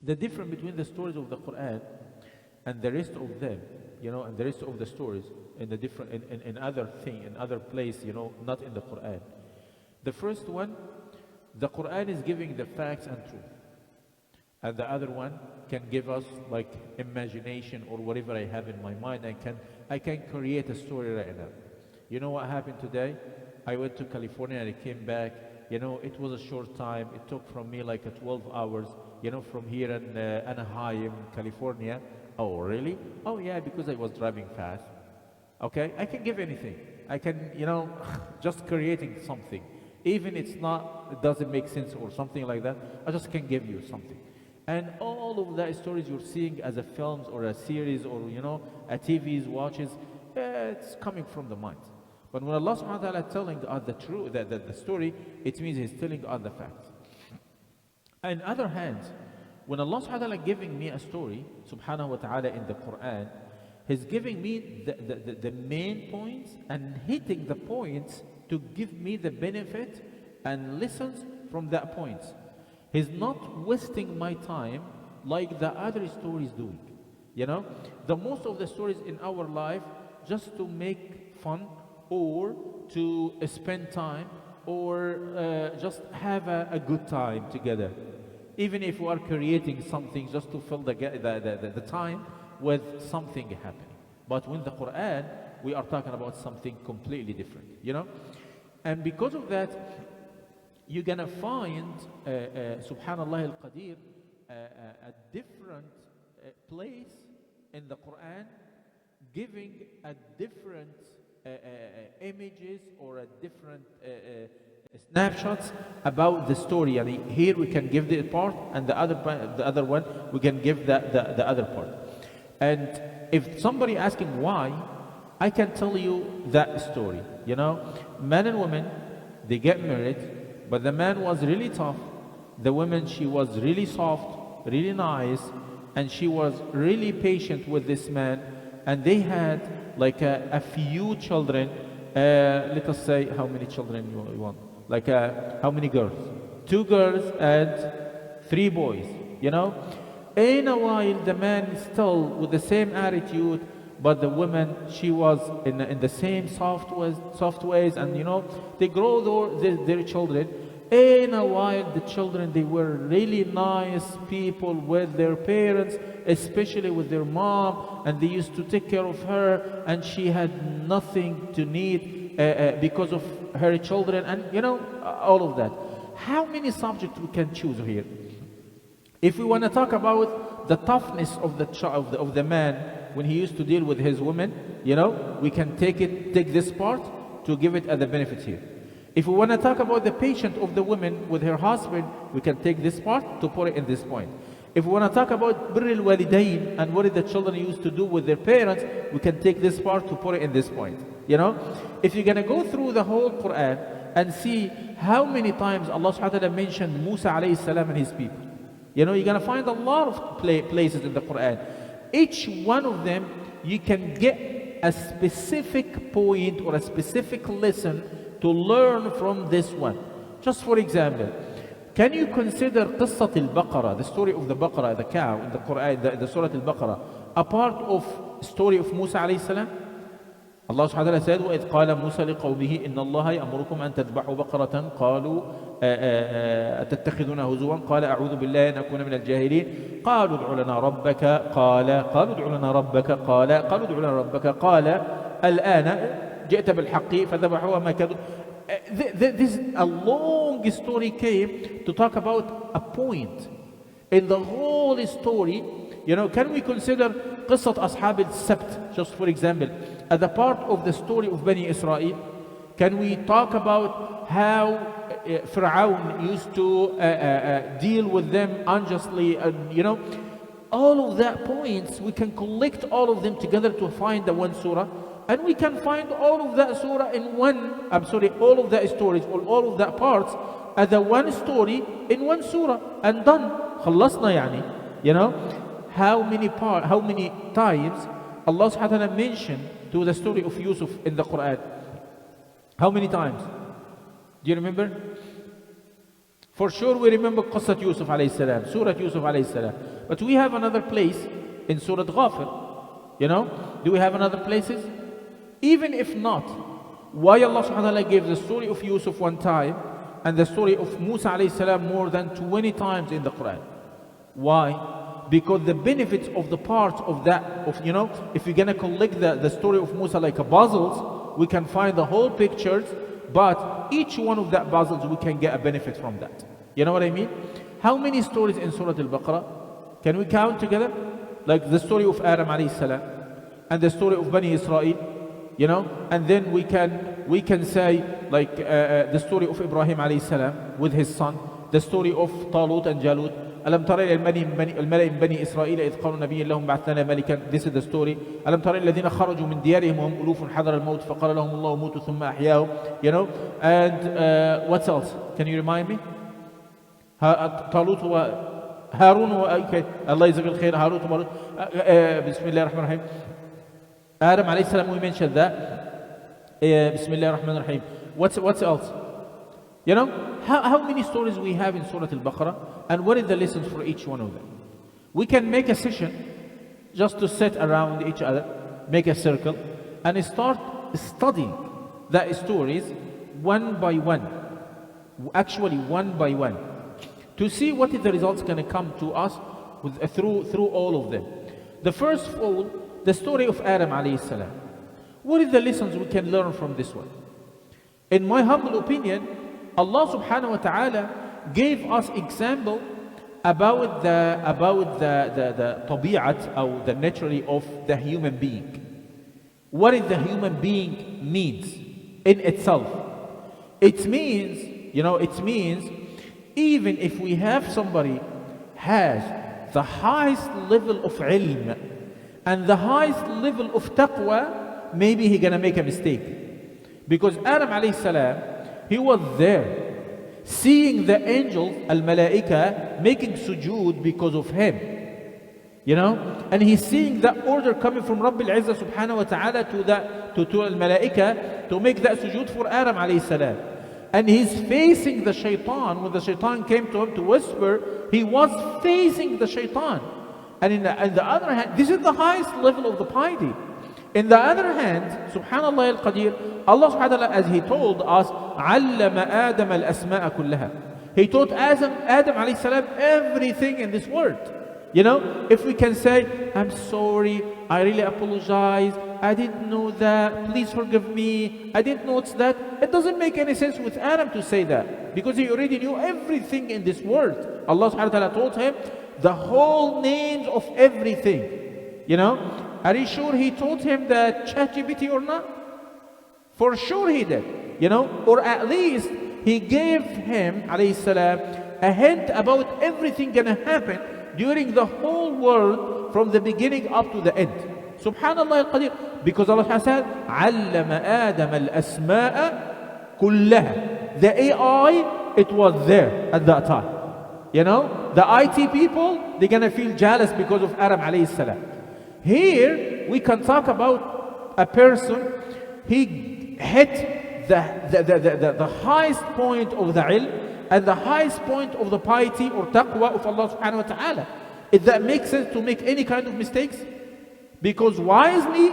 The difference between the stories of the Quran and the rest of them, and the rest of the stories in the different in other thing, in other place, not in the Quran. The first one, the Quran is giving the facts and truth. And the other one can give us like imagination or whatever I have in my mind. I can create a story right now. You know what happened today? I went to California and I came back. It was a short time. It took from me like 12 hours, from here in Anaheim, California. Oh, really? Oh, yeah, because I was driving fast. Okay, I can give anything. I can, just creating something. Even it doesn't make sense or something like that, I just can give you something. And all of the stories you're seeing as a films or a series or, a TV's watches, it's coming from the mind. But when Allah subhanahu wa ta'ala is telling us the truth, the story, it means He's telling us the facts. On the other hand, when Allah subhanahu wa ta'ala giving me a story, subhanahu wa ta'ala in the Quran, He's giving me the main points and hitting the points to give me the benefit and lessons from that points. He's not wasting my time like the other stories doing. The most of the stories in our life just to make fun or to spend time or just have a good time together. Even if we are creating something just to fill the time with something happening. But when the Quran, we are talking about something completely different, And because of that, you're gonna find, subhanallah al-qadir, a different place in the Quran giving a different images or a different snapshots about the story. And here we can give the part, and the other one we can give the other part. And if somebody asking why, I can tell you that story. Man and woman, they get married, but the man was really tough. The woman, she was really soft, really nice, and she was really patient with this man. And they had like a few children. Let us say, how many children you want? Like how many girls? 2 girls and 3 boys. In a while, the man is still with the same attitude, but the woman, she was in the same soft ways, and they grow their children. In a while, the children, they were really nice people with their parents, especially with their mom, and they used to take care of her, and she had nothing to need because of her children, and all of that. How many subjects we can choose here? If we want to talk about the toughness of the man when he used to deal with his women, we can take this part to give it as a benefit here. If we want to talk about the patience of the woman with her husband, we can take this part to put it in this point. If we want to talk about birr al-walidain and what the children used to do with their parents, we can take this part to put it in this point. If you're going to go through the whole Quran and see how many times Allah subhanahu wa ta'ala mentioned Musa alayhi salam and his people, you're going to find a lot of places in the Quran. Each one of them, you can get a specific point or a specific lesson to learn from this one. Just for example, can you consider قصة البقرة, the story of the Bakarah, the cow in the Quran, the Surah al-Baqarah, a part of story of Musa alayhi salam? Allah subhanahu wa ta'ala said, وَإِذْ قَالَ مُوسَى لِقَوْمِهِ إِنَّ اللَّهَ يَأْمُرُكُمْ أَن تَذْبَحُوا بَقَرَةً قَالُوا أَتَتَّخِذُونَ هُزُوًا قَالَ أَعُوذُ بِاللَّهِ أَنْ أَكُونَ مِنَ الْجَاهِلِينَ قَالُوا ادْعُ لَنَا رَبَّكَ قَالَ الْآنَ جئت بالحق فذبحوا ما كانوا. This a long story came to talk about a point in the whole story. Can we consider قصة أصحاب السبت, just for example, as a part of the story of Bani Israel? Can we talk about how Fir'aun used to deal with them unjustly? All of that points, we can collect all of them together to find the one surah. And we can find all of that surah in one, all of that stories, or all of that parts as a one story in one surah, and done. خلصنا how many times Allah subhanahu wa ta'ala mentioned to the story of Yusuf in the Quran? How many times? Do you remember? For sure we remember قصة Yusuf alayhi salam, Surah Yusuf alayhi salam. But we have another place in Surah Ghafir. You know, do we have another places? Even if not, why Allah subhanahu wa ta'ala gave the story of Yusuf one time and the story of Musa alayhi salam more than 20 times in the Quran? Why? Because the benefits of the part of that, of, you know, if you're gonna collect the story of Musa like a puzzles, we can find the whole pictures, but each one of that puzzles we can get a benefit from that. You know what I mean? How many stories in Surah Al-Baqarah? Can we count together? Like the story of Adam alayhi salam and the story of Bani Israel, you know, and then we can say like the story of Ibrahim alayhi salam with his son, the story of Talut and Jalut. ألم تر إلى الملأ من بني إسرائيل إذ قالوا نبيا لهم بعث لنا ملكا. This is the story. ألم تر الذين خرجوا من ديارهم وهم ألوف حذر الموت فقال لهم الله موتوا ثم أحياهم. You know, and what else? Can you remind me? طالوت وهارون الله يجزاك الخير. هاروت وماروت. بسم الله الرحمن الرحيم. Adam alayhi salam, we mentioned that. بسم الله الرحمن الرحيم. What's else? You know, how many stories we have in Surah Al-Baqarah, and what is the lessons for each one of them? We can make a session just to sit around each other, make a circle, and start studying the stories one by one. Actually, one by one, to see what is the results going to come to us through all of them. The first of all, the story of Adam alayhi salam. What is the lessons we can learn from this one? In my humble opinion, Allah subhanahu wa ta'ala gave us example about the tabi'at, or the nature of the human being. What is the human being means in itself? It means, you know, it means even if we have somebody has the highest level of ilm and the highest level of taqwa, maybe he's gonna make a mistake. Because Adam alayhi salam, he was there seeing the angels, al-malaika, making sujood because of him. You know, and he's seeing that order coming from Rabbil Izzah subhanahu wa ta'ala to al-malaika to make that sujood for Adam alayhi salam. And he's facing the shaitan. When the shaitan came to him to whisper, he was facing the shaitan. And on the other hand, this is the highest level of the piety. In the other hand, subhanallah al-qadir, Allah subhanahu wa ta'ala, as he told us, عَلَّمَ آدَمَ الْأَسْمَاءَ كُلَّهَا. He taught Adam alayhi salam everything in this world. You know, if we can say, I'm sorry, I really apologize, I didn't know that, please forgive me, I didn't notice that. It doesn't make any sense with Adam to say that, because he already knew everything in this world. Allah subhanahu wa ta'ala told him the whole names of everything. You know, are you sure he told him that ChatGPT or not? For sure he did. You know, or at least he gave him, alayhi salam, a hint about everything gonna happen during the whole world from the beginning up to the end. Subhanallah al-Qadir. Because Allah has said, عَلَّمَ آدَمَ الْأَسْمَاءَ كُلَّهَا. The AI, it was there at that time. You know, the IT people, they're gonna feel jealous because of Adam alayhi salam. Here, we can talk about a person, he hit the highest point of the ilm, and the highest point of the piety or taqwa of Allah subhanahu wa ta'ala. If that makes sense to make any kind of mistakes? Because wisely,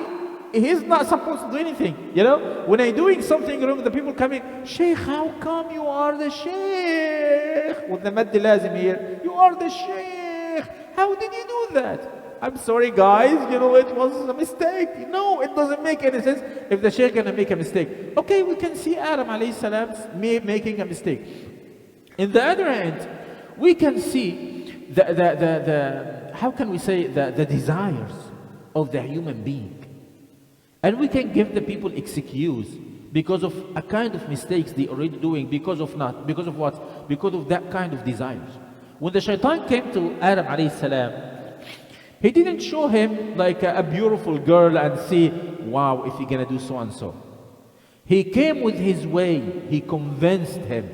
he's not supposed to do anything. You know, when I'm doing something wrong, the people come in, Sheikh, how come you are the Sheikh? With the mad lazim here, you are the Sheikh. How did you do that? I'm sorry guys, you know, it was a mistake. No, it doesn't make any sense if the Sheikh gonna make a mistake. Okay, we can see Adam alayhi salam making a mistake. In the other hand, we can see how can we say the desires of the human being. And we can give the people excuse because of a kind of mistakes they already doing, because of what? Because of that kind of desires. When the shaitan came to Adam alayhi salam, he didn't show him like a beautiful girl and say, wow, if you're gonna do so and so. He came with his way, he convinced him.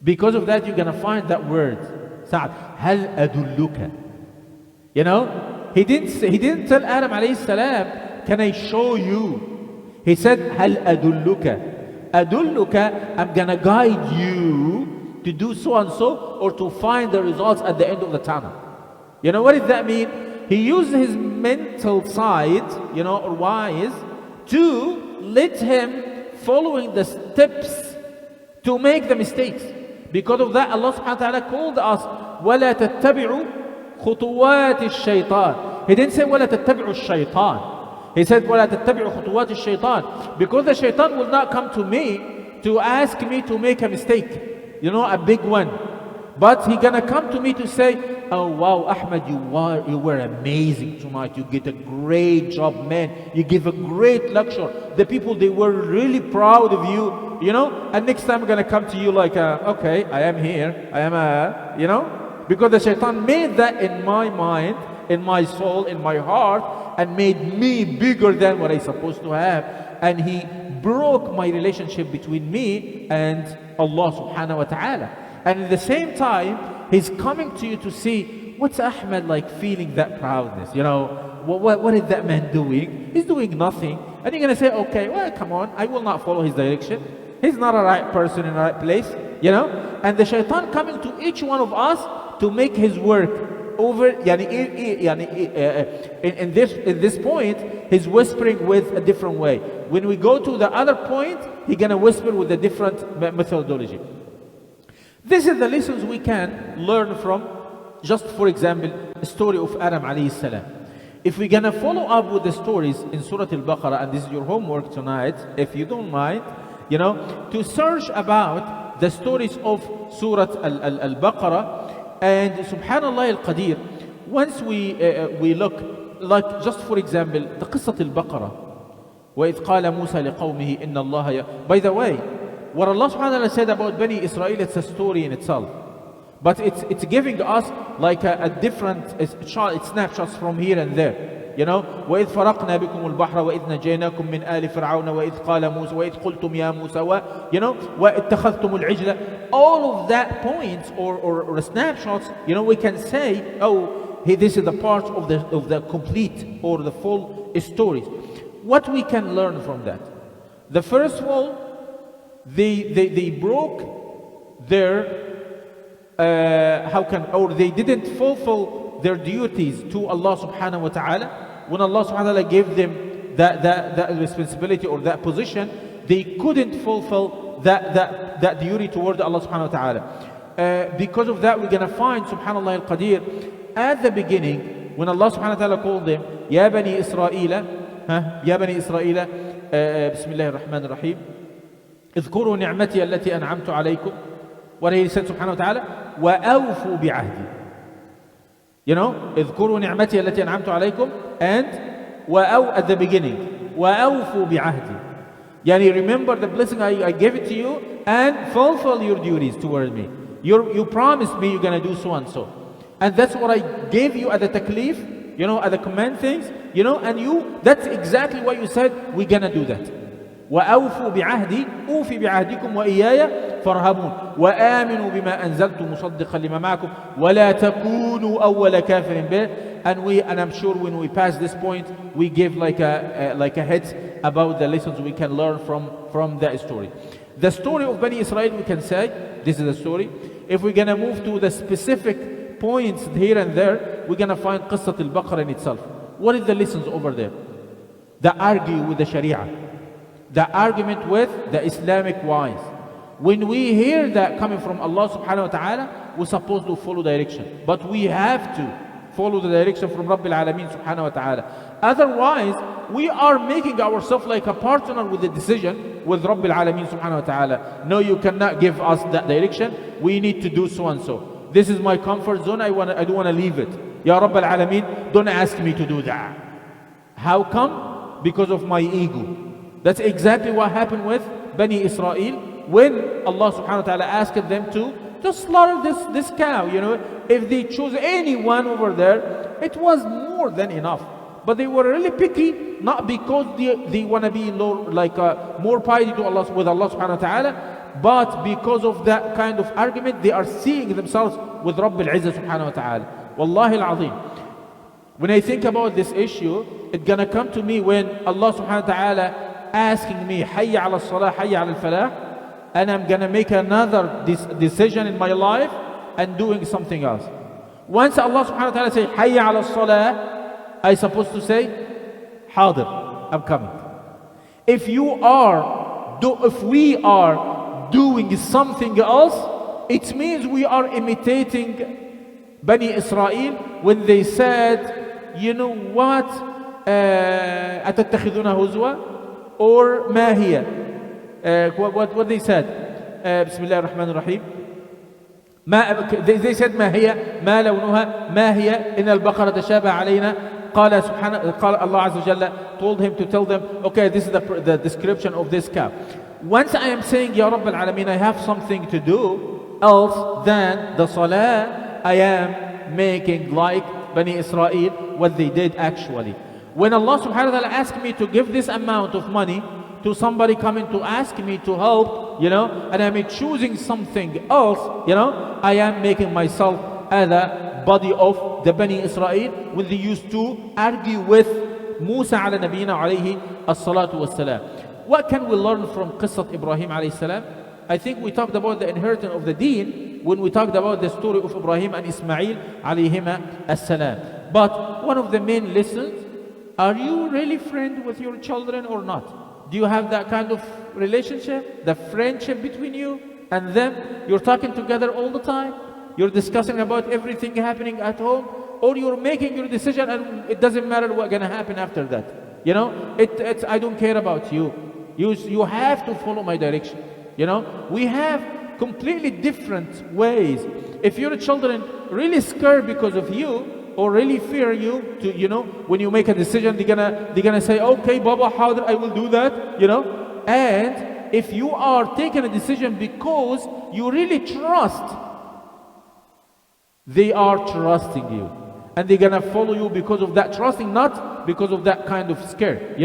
Because of that, you're gonna find that word, Sa'ad, hal adulluka. You know, he didn't tell Adam alayhi salam, can I show you? He said, hal adulluka. Adulluka, I'm gonna guide you to do so and so, or to find the results at the end of the tunnel. You know what does that mean? He used his mental side, or wise, to let him following the steps to make the mistakes. Because of that, Allah subhanahu wa ta'ala called us, وَلَا تَتَّبِعُوا خُطُوَاتِ الشَّيْطَانِ. He didn't say وَلَا تَتَّبِعُوا الشَّيْطَانِ. He said وَلَا تَتَّبِعُوا خُطُوَاتِ الشَّيْطَانِ. Because the shaitan will not come to me to ask me to make a mistake, a big one. But he's gonna come to me to say, oh wow, Ahmed, you were amazing tonight. You did a great job, man. You give a great lecture. The people, they were really proud of you, And next time I'm gonna come to you like, okay, I am here. I am, because the shaitan made that in my mind, in my soul, in my heart, and made me bigger than what I'm supposed to have. And he broke my relationship between me and Allah subhanahu wa ta'ala. And at the same time, he's coming to you to see, what's Ahmed like feeling that proudness? What is that man doing? He's doing nothing. And you're going to say, okay, well, come on, I will not follow his direction. He's not a right person in the right place, And the shaitan coming to each one of us to make his work over, in this point, he's whispering with a different way. When we go to the other point, he's going to whisper with a different methodology. This is the lessons we can learn from, just for example, the story of Adam alayhi salam. If we're going to follow up with the stories in Surah Al-Baqarah, and this is your homework tonight, if you don't mind, to search about the stories of Surah Al-Baqarah, and Subhanallah al-Qadir, once we look, like just for example, the Qissat Al-Baqarah, وَإِذْ قَالَ مُوسَى لِقَوْمِهِ إِنَّ اللَّهَ By the way, what Allah subhanahu wa ta'ala said about Bani Israel, it's a story in itself. But it's giving us like a different snapshots from here and there. وَإِذْ فَرَقْنَا بِكُمُ الْبَحْرَ وَإِذْ نَجَيْنَاكُم مِّنْ آلِ فِرْعَوْنَ وَإِذْ قَالَ مُوسَى وَإِذْ قُلْتُمْ يَا مُوسَى وَاتَّخَذْتُمُ الْعِجْلَ. All of that points or snapshots, we can say, this is the part of the complete or the full stories. What we can learn from that? The first of all, they broke their they didn't fulfill their duties to Allah subhanahu wa ta'ala. When Allah subhanahu wa ta'ala gave them that responsibility or that position, they couldn't fulfill that duty toward Allah subhanahu wa ta'ala. Because of that, we're going to find, subhanallah al-Qadir, at the beginning, when Allah subhanahu wa ta'ala called them, Ya Bani Israel, Bismillah ar-Rahman ar-Rahim, اذكروا نعمتي التي أنعمت عليكم. What he said subhanahu wa ta'ala, وأوفوا بعهدي. اذكروا نعمتي التي أنعمت عليكم, and at the beginning, وأوفوا بعهدي. Remember the blessing I gave it to you, and fulfill your duties toward me. You promised me you're going to do so and so. And that's what I gave you at the taklif, at the command things, and that's exactly what you said, we're going to do that. وأوفوا بعهدي أوفي بعهدكم وإياي فارهبون وآمنوا بما أنزلت مصدقا لما معكم ولا تكونوا أول كافر به. And I'm sure when we pass this point, we give like a hit about the lessons we can learn from that story. The story of Bani Israel, we can say this is the story. If we're gonna move to the specific points here and there, we're gonna find Qissat al-Baqarah in itself. What is the lessons over there? The argue with the Sharia, the argument with the Islamic wise. When we hear that coming from Allah subhanahu wa ta'ala, we're supposed to follow direction. But we have to follow the direction from Rabbil Alameen subhanahu wa ta'ala. Otherwise, we are making ourselves like a partner with the decision with Rabbil Alameen subhanahu wa ta'ala. No, you cannot give us that direction. We need to do so and so. This is my comfort zone. I don't want to leave it. Ya Rabbil Alameen, don't ask me to do that. How come? Because of my ego. That's exactly what happened with Bani Israel when Allah subhanahu wa ta'ala asked them to just slaughter this cow. If they chose anyone over there, it was more than enough. But they were really picky, not because they want to be more piety to Allah with Allah subhanahu wa ta'ala, but because of that kind of argument, they are seeing themselves with Rabbil Izzah subhanahu wa ta'ala. Wallahi al-Azim. When I think about this issue, it's gonna come to me when Allah subhanahu wa ta'ala asking me, Hayya ala salah, Hayya ala falah, and I'm gonna make another decision in my life and doing something else. Once Allah subhanahu wa ta'ala say, Hayya ala salah, I supposed to say, Hadir, I'm coming. If we are doing something else, it means we are imitating Bani Israel when they said, you know what, أتتخذون هزوا, or ما هي, what they said, بسم الله الرحمن الرحيم, they said ما هي, ما لونها, ما هي, إن البقرة تشابه علينا. قال Allah Azza wa Jalla told him to tell them, okay, this is the description of this calf. Once I am saying, Ya Rabb al-Alameen, I have something to do else than the salah, I am making like Bani Israel, what they did actually. When Allah subhanahu wa ta'ala asked me to give this amount of money to somebody coming to ask me to help, and I'm choosing something else, I am making myself as a body of the Bani Israel when they used to argue with Musa ala nabiyina alayhi as-salatu was-salam. What can we learn from Qissat Ibrahim alayhi salam? I think we talked about the inheritance of the Deen when we talked about the story of Ibrahim and Ismail alayhima as-salam. But one of the main lessons, are you really friends with your children or not? Do you have that kind of relationship, the friendship between you and them? You're talking together all the time? You're discussing about everything happening at home, or you're making your decision and it doesn't matter what's going to happen after that. It's I don't care about you. You have to follow my direction. We have completely different ways. If your children really scared because of you, or really fear you to, when you make a decision, they're gonna say, okay, Baba, how I will do that, And if you are taking a decision because you really trust, they are trusting you, and they're gonna follow you because of that trusting, not because of that kind of scare,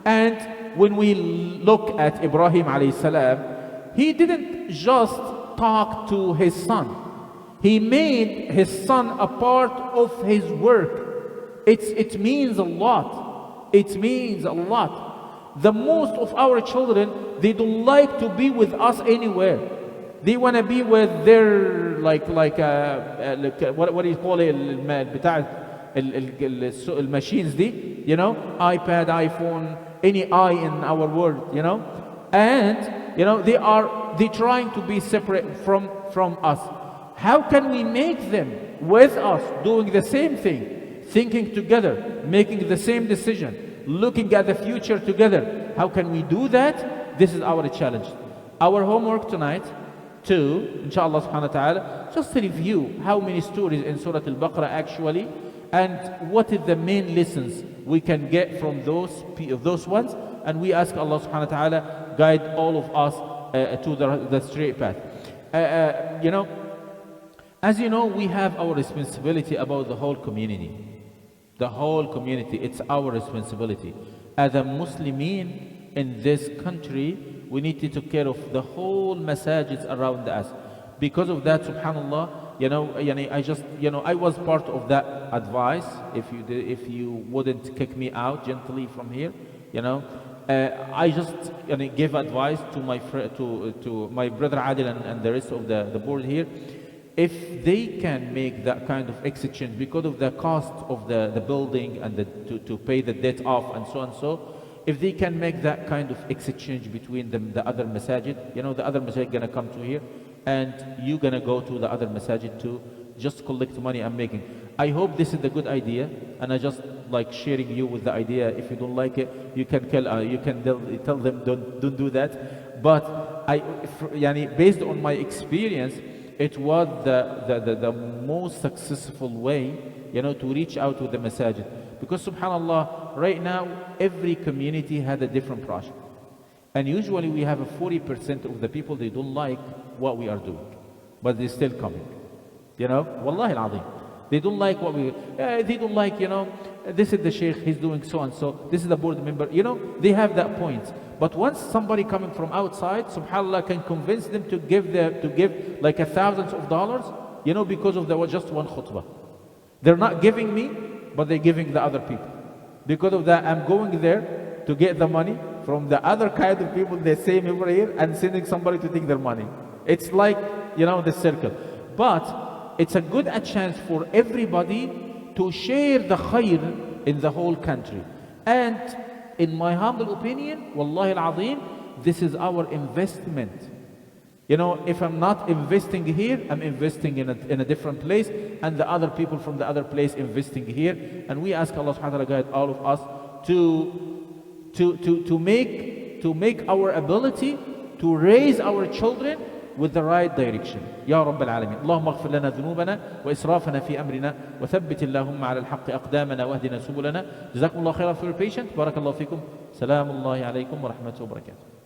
And when we look at Ibrahim alayhi salam, he didn't just talk to his son. He made his son a part of his work. It means a lot. It means a lot. The most of our children, they don't like to be with us anywhere. They want to be with their what do you call it, machines دي, iPad, iPhone, any I in our world, and they're trying to be separate from us. How can we make them with us doing the same thing, thinking together, making the same decision, looking at the future together? How can we do that? This is our challenge. Our homework tonight, too, inshallah subhanahu wa ta'ala, just to review how many stories in Surah al-Baqarah actually, and what is the main lessons we can get from those ones, and we ask Allah subhanahu wa ta'ala guide all of us to the straight path. As you know, we have our responsibility about the whole community. The whole community, it's our responsibility. As a Muslimin in this country, we need to take care of the whole masajids around us. Because of that, subhanallah, I was part of that advice. If you wouldn't kick me out gently from here, I just give advice to my brother Adil and the rest of the board here. If they can make that kind of exchange because of the cost of the building and to pay the debt off and so and so, if they can make that kind of exchange between the other masajid, the other masajid gonna come to here and you gonna go to the other masajid to just collect money I'm making. I hope this is the good idea, and I just like sharing you with the idea. If you don't like it, you can tell them don't do that. But based on my experience, it was the most successful way, to reach out to the masajid. Because subhanallah, right now, every community had a different project. And usually we have 40% of the people, they don't like what we are doing. But they're still coming. Wallahi al-azim. They don't like they don't like, this is the sheikh, he's doing so and so. This is the board member. They have that point. But once somebody coming from outside, subhanallah, can convince them to give like thousands of dollars, because of just one khutbah. They're not giving me, but they're giving the other people. Because of that, I'm going there to get the money from the other kind of people, the same over here, and sending somebody to take their money. It's like, the circle. But it's a good a chance for everybody to share the khair in the whole country. And in my humble opinion, wallahi al-azim, this is our investment. You know, if I'm not investing here, I'm investing in a different place, and the other people from the other place investing here. And we ask Allah subhanahu wa ta'ala guide all of us to make our ability to raise our children with the right direction. يا رب العالمين. اللهم اغفر لنا ذنوبنا وإسرافنا في أمرنا وثبت اللهم على الحق أقدامنا واهدنا سبلنا. جزاكم الله خيرا for your patience. بارك الله فيكم. سلام الله عليكم ورحمة وبركاته.